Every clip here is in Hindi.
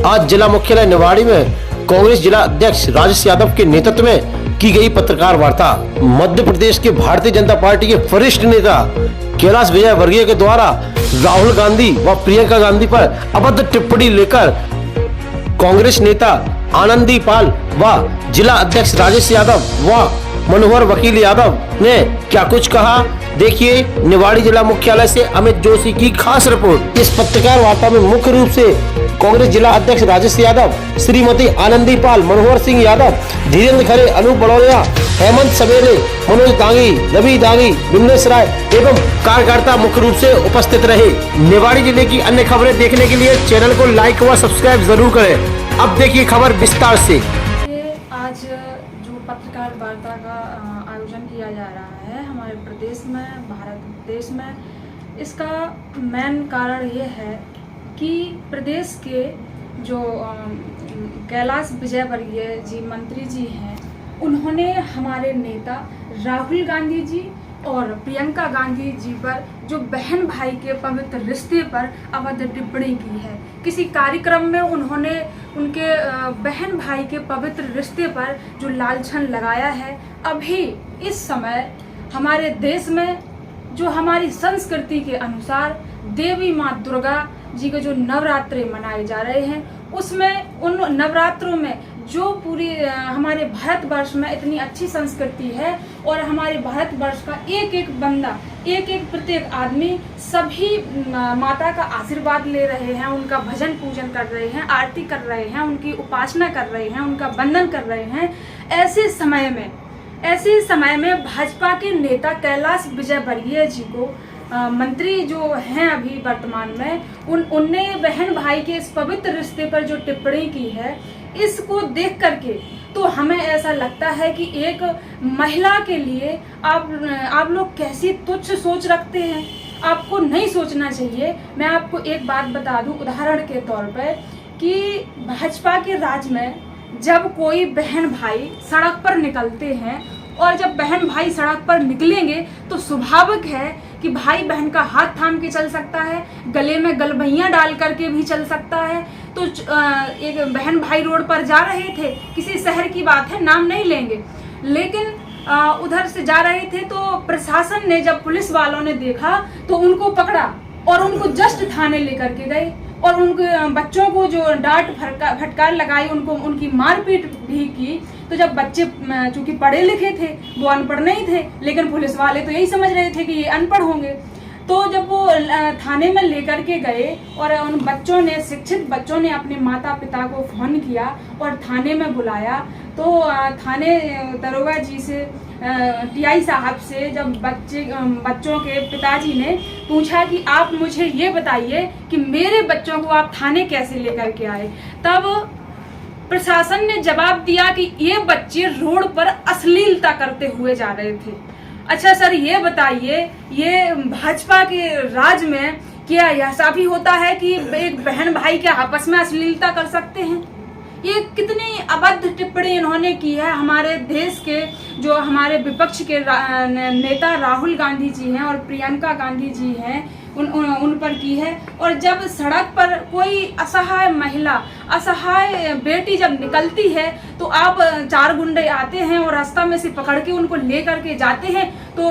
आज जिला मुख्यालय निवाड़ी में कांग्रेस जिला अध्यक्ष राजेश यादव के नेतृत्व में की गई पत्रकार वार्ता। मध्य प्रदेश के भारतीय जनता पार्टी के वरिष्ठ नेता कैलाश विजयवर्गीय के द्वारा राहुल गांधी व प्रियंका गांधी पर अभद्र टिप्पणी लेकर कांग्रेस नेता आनंदीपाल व जिला अध्यक्ष राजेश यादव व मनोहर वकील यादव ने क्या कुछ कहा, देखिए निवाड़ी जिला मुख्यालय से अमित जोशी की खास रिपोर्ट। इस पत्रकार वार्ता में मुख्य रूप से कांग्रेस जिला अध्यक्ष राजेश यादव, श्रीमती आनंदीपाल, मनोहर सिंह यादव, धीरेन्द्र खरे, अनूप बड़ौरिया, हेमंत सवेरे, मनोज दांगी, रवि दांगी, विमलेश राय एवं कार्यकर्ता मुख्य रूप से उपस्थित रहे। निवाड़ी जिले की अन्य खबरें देखने के लिए चैनल को लाइक व सब्सक्राइब जरूर करें। अब देखिए खबर विस्तार से। आज जो पत्रकार वार्ता का आयोजन किया जा रहा है हमारे प्रदेश में, भारत देश में, इसका मेन कारण ये है कि प्रदेश के जो कैलाश विजयवर्गीय जी मंत्री जी हैं, उन्होंने हमारे नेता राहुल गांधी जी और प्रियंका गांधी जी पर जो बहन भाई के पवित्र रिश्ते पर अभद्र टिप्पणी की है। किसी कार्यक्रम में उन्होंने उनके बहन भाई के पवित्र रिश्ते पर जो लांछन लगाया है। अभी इस समय हमारे देश में जो हमारी संस्कृति के अनुसार देवी माँ दुर्गा जी के जो नवरात्रे मनाए जा रहे हैं, उसमें उन नवरात्रों में जो पूरी हमारे भारतवर्ष में इतनी अच्छी संस्कृति है और हमारे भारतवर्ष का एक एक बंदा, एक एक प्रत्येक आदमी सभी माता का आशीर्वाद ले रहे हैं, उनका भजन पूजन कर रहे हैं, आरती कर रहे हैं, उनकी उपासना कर रहे हैं, उनका वंदन कर रहे हैं। ऐसे समय में भाजपा के नेता कैलाश विजयवर्गीय जी को मंत्री जो हैं अभी वर्तमान में, उनने बहन भाई के इस पवित्र रिश्ते पर जो टिप्पणी की है, इसको देख करके तो हमें ऐसा लगता है कि एक महिला के लिए आप लोग कैसी तुच्छ सोच रखते हैं। आपको नहीं सोचना चाहिए। मैं आपको एक बात बता दूं उदाहरण के तौर पर कि भाजपा के राज में जब कोई बहन भाई सड़क पर निकलते हैं और जब बहन भाई सड़क पर निकलेंगे तो स्वाभाविक है कि भाई बहन का हाथ थाम के चल सकता है, गले में गलबैयाँ डाल करके भी चल सकता है। तो एक बहन भाई रोड पर जा रहे थे, किसी शहर की बात है, नाम नहीं लेंगे, लेकिन उधर से जा रहे थे तो प्रशासन ने, जब पुलिस वालों ने देखा तो उनको पकड़ा और उनको जस्ट थाने लेकर के गए और उनके बच्चों को जो डांट फटकार लगाई, उनको उनकी मारपीट भी की। तो जब बच्चे चूंकि पढ़े लिखे थे, वो अनपढ़ नहीं थे, लेकिन पुलिस वाले तो यही समझ रहे थे कि ये अनपढ़ होंगे। तो जब वो थाने में लेकर के गए और उन बच्चों ने, शिक्षित बच्चों ने अपने माता पिता को फोन किया और थाने में बुलाया, तो थाने दरोगा जी से, टीआई साहब से जब बच्चों के पिताजी ने पूछा कि आप मुझे ये बताइए कि मेरे बच्चों को आप थाने कैसे लेकर के आए, तब प्रशासन ने जवाब दिया कि ये बच्चे रोड पर अश्लीलता करते हुए जा रहे थे। अच्छा सर, ये बताइए, ये भाजपा के राज में क्या ऐसा भी होता है कि एक बहन भाई के आपस में अश्लीलता कर सकते हैं? ये कितनी अभद्र टिप्पणी इन्होंने की है हमारे देश के जो हमारे विपक्ष के नेता राहुल गांधी जी हैं और प्रियंका गांधी जी हैं, उन पर की है। और जब सड़क पर कोई असहाय महिला, असहाय बेटी जब निकलती है तो आप 4 गुंडे आते हैं और रास्ता में से पकड़ के उनको ले करके जाते हैं, तो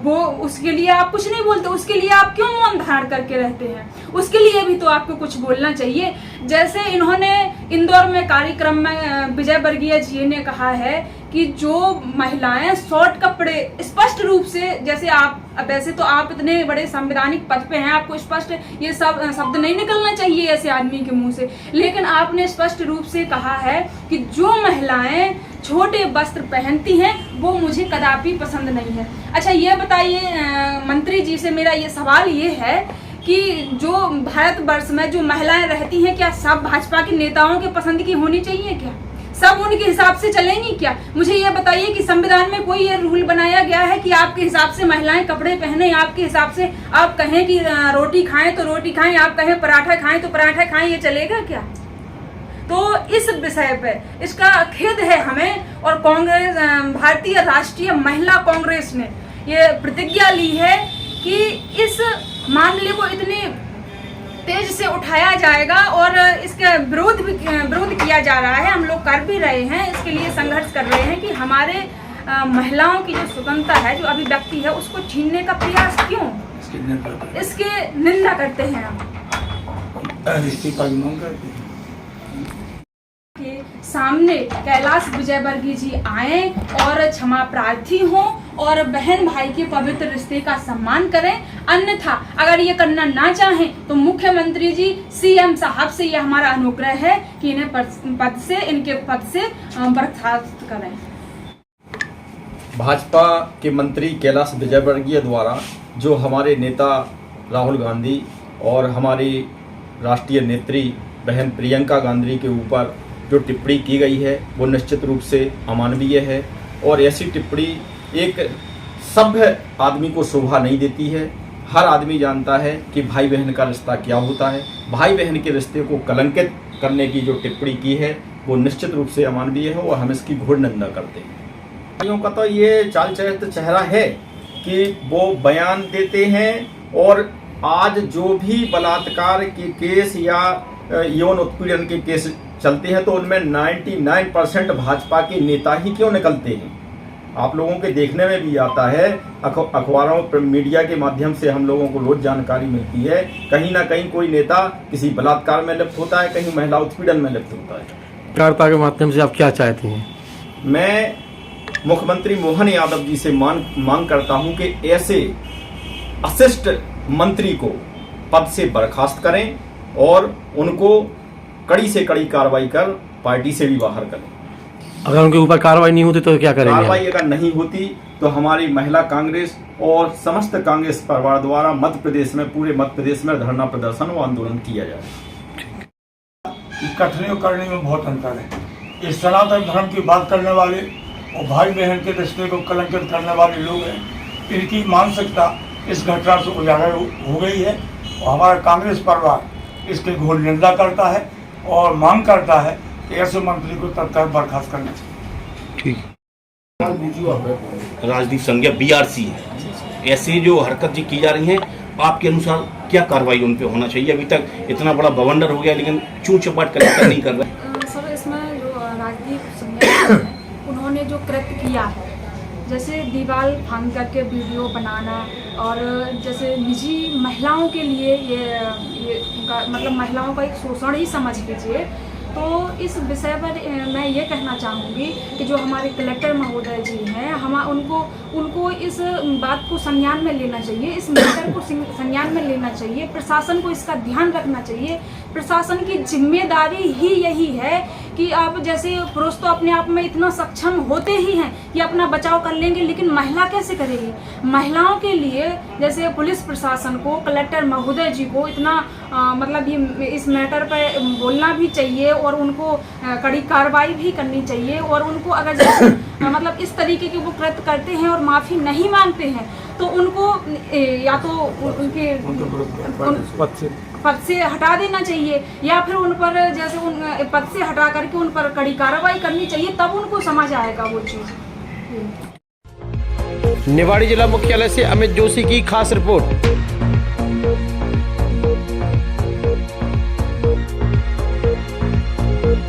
वो उसके लिए आप कुछ नहीं बोलते, उसके लिए आप क्यों मौन धारण करके रहते हैं? उसके लिए भी तो आपको कुछ बोलना चाहिए। जैसे इन्होंने इंदौर में कार्यक्रम में विजयवर्गीय जी ने कहा है कि जो महिलाएं शॉर्ट कपड़े, स्पष्ट रूप से, जैसे आप, वैसे तो आप इतने बड़े संवैधानिक पद पे हैं, आपको स्पष्ट ये सब शब्द नहीं निकलना चाहिए ऐसे आदमी के मुंह से, लेकिन आपने स्पष्ट रूप से कहा है कि जो महिलाएं छोटे वस्त्र पहनती हैं वो मुझे कदापि पसंद नहीं है। अच्छा ये बताइए मंत्री जी से मेरा ये सवाल ये है कि जो भारतवर्ष में जो महिलाएं रहती हैं, क्या सब भाजपा के नेताओं के पसंद की होनी चाहिए? क्या सब उनके हिसाब से चलेंगी? क्या मुझे ये बताइए कि संविधान में कोई ये रूल बनाया गया है कि आपके हिसाब से महिलाएं कपड़े पहने, आपके हिसाब से आप कहें कि रोटी खाएं तो रोटी खाएं, आप कहें पराठा खाएं तो पराठा खाएं, ये चलेगा क्या? तो इस विषय पे इसका खेद है हमें। और कांग्रेस, भारतीय राष्ट्रीय महिला कांग्रेस ने ये प्रतिज्ञा ली है कि इस मामले को इतनी तेज से उठाया जाएगा और इसका विरोध किया जा रहा है। हम लोग कर भी रहे हैं, इसके लिए संघर्ष कर रहे हैं कि हमारे महिलाओं की जो स्वतंत्रता है, जो अभिव्यक्ति है, उसको छीनने का प्रयास क्यों, इसके निंदा करते हैं हम। के सामने कैलाश विजयवर्गीय जी आए और क्षमा प्रार्थी हों और बहन भाई के पवित्र रिश्ते का सम्मान करें। अन्यथा अगर ये करना ना चाहें तो मुख्यमंत्री जी सीएम साहब से ये हमारा अनुग्रह है कि इन्हें इनके पद से बर्खास्त करें। भाजपा के मंत्री कैलाश विजयवर्गीय द्वारा जो हमारे नेता राहुल गांधी और हमारी राष्ट्रीय नेत्री बहन प्रियंका गांधी के ऊपर जो टिप्पणी की गई है वो निश्चित रूप से अमानवीय है और ऐसी टिप्पणी एक सभ्य आदमी को शोभा नहीं देती है। हर आदमी जानता है कि भाई बहन का रिश्ता क्या होता है। भाई बहन के रिश्ते को कलंकित करने की जो टिप्पणी की है वो निश्चित रूप से अमानवीय है और हम इसकी घोर निंदा करते हैं। भाइयों का तो ये चाल चरित्र चेहरा है कि वो बयान देते हैं और आज जो भी बलात्कार के केस या यौन उत्पीड़न के केस चलते हैं तो उनमें 99% भाजपा के नेता ही क्यों निकलते हैं। आप लोगों के देखने में भी आता है, अखबारों मीडिया के माध्यम से हम लोगों को रोज जानकारी मिलती है, कहीं ना कहीं कोई नेता किसी बलात्कार में लिप्त होता है, कहीं महिला उत्पीड़न में लिप्त होता है। वार्ता के माध्यम से आप क्या चाहते हैं? मैं मुख्यमंत्री मोहन यादव जी से मांग करता हूं कि ऐसे अशिष्ट मंत्री को पद से बर्खास्त करें और उनको कड़ी से कड़ी कार्रवाई कर पार्टी से भी बाहर करें। अगर उनके ऊपर कार्रवाई नहीं होती तो क्या करेंगे? कार्रवाई अगर नहीं होती तो हमारी महिला कांग्रेस और समस्त कांग्रेस परिवार द्वारा मध्य प्रदेश में, पूरे मध्य प्रदेश में धरना प्रदर्शन व आंदोलन किया जाएगा। कथनी और करने में बहुत अंतर है। इस सनातन धर्म की बात करने वाले और भाई बहन के रिश्ते को कलंकित करने वाले लोग हैं, इनकी मानसिकता इस घटना से उजागर हो गई है और हमारा कांग्रेस परिवार इसकी घोर निंदा करता है और मांग करता है कि ऐसे मंत्री को तत्काल बर्खास्त करना चाहिए। राजनीतिक संज्ञा बीआरसी है। ऐसी जो हरकत जी की जा रही है, आपके अनुसार क्या कार्रवाई उन पे होना चाहिए? अभी तक इतना बड़ा बवंडर हो गया लेकिन चूं चपाट कलेक्टर नहीं कर रहे। सर, इसमें जो राजनीतिक संज्ञा है, उन्होंने जो कृत्य किया है, जैसे दीवार फांद करके वीडियो बनाना और जैसे निजी महिलाओं के लिए ये मतलब महिलाओं का एक शोषण ही समझ लीजिए। तो इस विषय पर मैं ये कहना चाहूँगी कि जो हमारे कलेक्टर महोदय जी हैं, उनको इस बात को संज्ञान में लेना चाहिए, इस मैटर को संज्ञान में लेना चाहिए। प्रशासन को इसका ध्यान रखना चाहिए। प्रशासन की जिम्मेदारी ही यही है कि आप जैसे पुरुष तो अपने आप में इतना सक्षम होते ही हैं कि अपना बचाव कर लेंगे, लेकिन महिला कैसे करेगी? महिलाओं के लिए जैसे पुलिस प्रशासन को, कलेक्टर महोदय जी को इतना मतलब ये इस मैटर पर बोलना भी चाहिए और उनको कड़ी कार्रवाई भी करनी चाहिए। और उनको अगर जैसे मतलब इस तरीके के वो कृत्य करते हैं और माफ़ी नहीं मांगते हैं तो उनको या तो उनके पद से हटा देना चाहिए या फिर उन पर जैसे उन पद से हटा करके उन पर कड़ी कार्रवाई करनी चाहिए, तब उनको समझ आएगा वो चीज़। निवाड़ी जिला मुख्यालय से अमित जोशी की खास रिपोर्ट।